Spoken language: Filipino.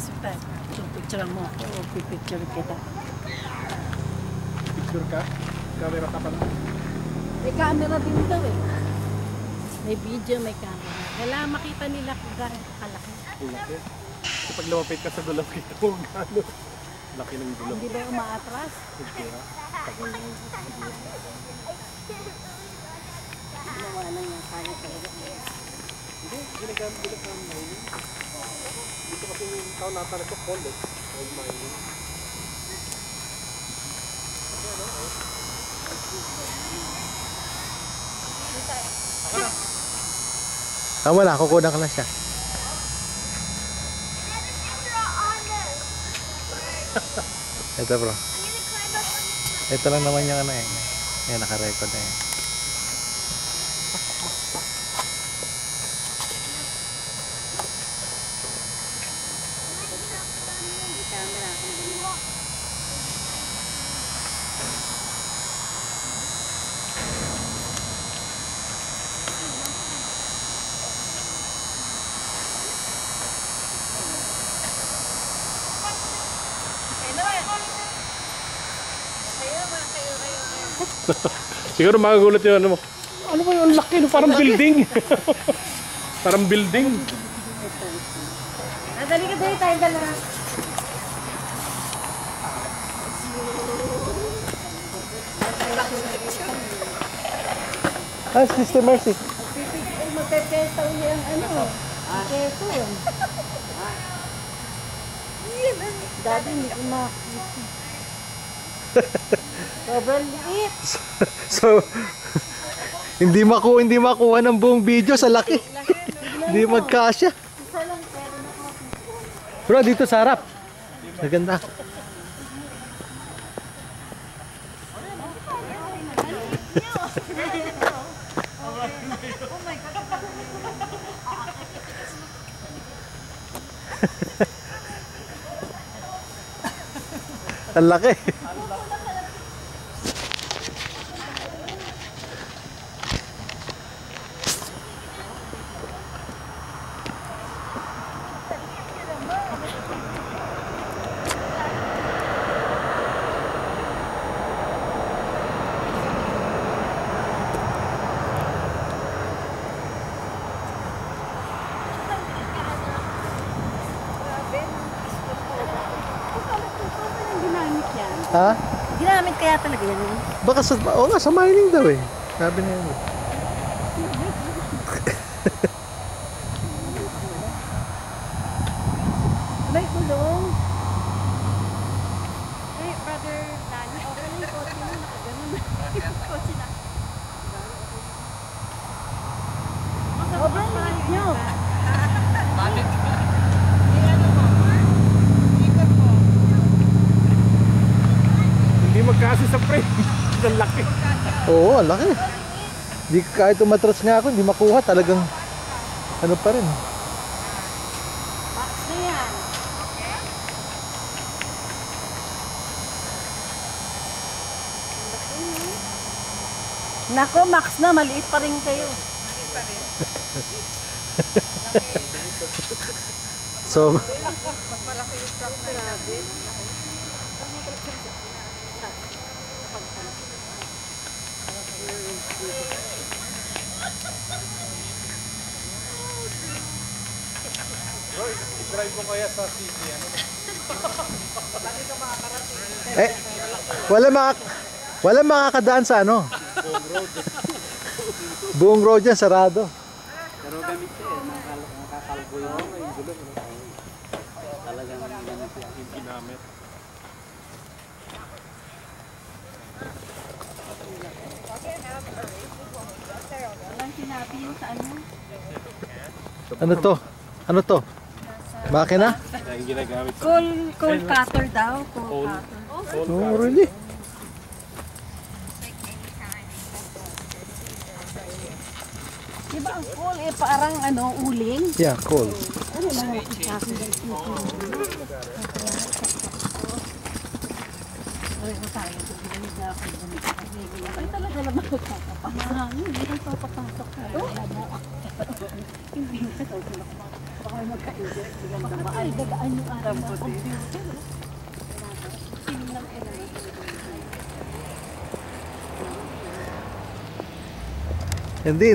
hospital. Picture mo ako o pipicture kita. Picture ka? Camera ka pala? May camera din daw eh. May video, may camera. Kailangan makita nila kung gano'n kalaki. Laki. Kapag lumapit ka sa dulaw, kita mo gano'n. Laki ng dulaw. Hindi ba umaatras? Hindi ha? Ginawa lang yung kaya talaga. Hindi, ginagamit ng mining. Dito kasi yung tao natanag ko, cold mining. Wala, kukunan ka na siya. Ito bro. Ito lang naman yung ano eh. Yan, naka-record na yan. Siguro makagulat yung ano mo. Ano ba yung laki? Parang building. Parang building. Nadali ka dali tayo dala. Ah, Sister Mercy. Magpepesa yung ano. Keso. Daddy, hindi ko makikita. Sobrang liit. So, hindi makuha ng buong video sa laki. Hindi magkasya. Isa lang pero nakakita. Bro, dito sa harap. Maganda. Ang laki. Ha? Ginamit kaya talaga yan. Baka sa, nga, sa mining daw eh. Sabi niya yun. May kulong. Hey, brother Nani, okay na yung kotse mo. Nakaganon na. Kotse na. Sobrang liit nyo. Hindi magkasi sa frame. Ang laki. Oo, ang laki. Di, kahit umatras nga ako, hindi makuha. Talagang ano pa rin. Box na yan. Nako, Max na. Maliit pa rin kayo. Maliit pa rin. So, Malaki yung truck na natin. I-drive mo kaya sa city. Ano? wala makakadaan sa ano. Buong road yan, sarado. Pero gamit siya eh, nakakalbo yung gulo. Talagang gamit siya. Ginamit. Walang sinabi yung sa ano. Ano to? Ano to? Makina? Yung ginagamit sa Coal cutter daw. Coal cutter. Oh, really? Diba ang coal eh parang ano, uling? Yeah, cool. Ano lang ako sa akin dito? Ay, ko tayo. Bilang na ako. Ay, talaga naman ako papapasok. Hindi ko papapasok. Hindi ko papapasok. Baka may magka-inject. Baka ay dadaan yung araw na computer. Hindi,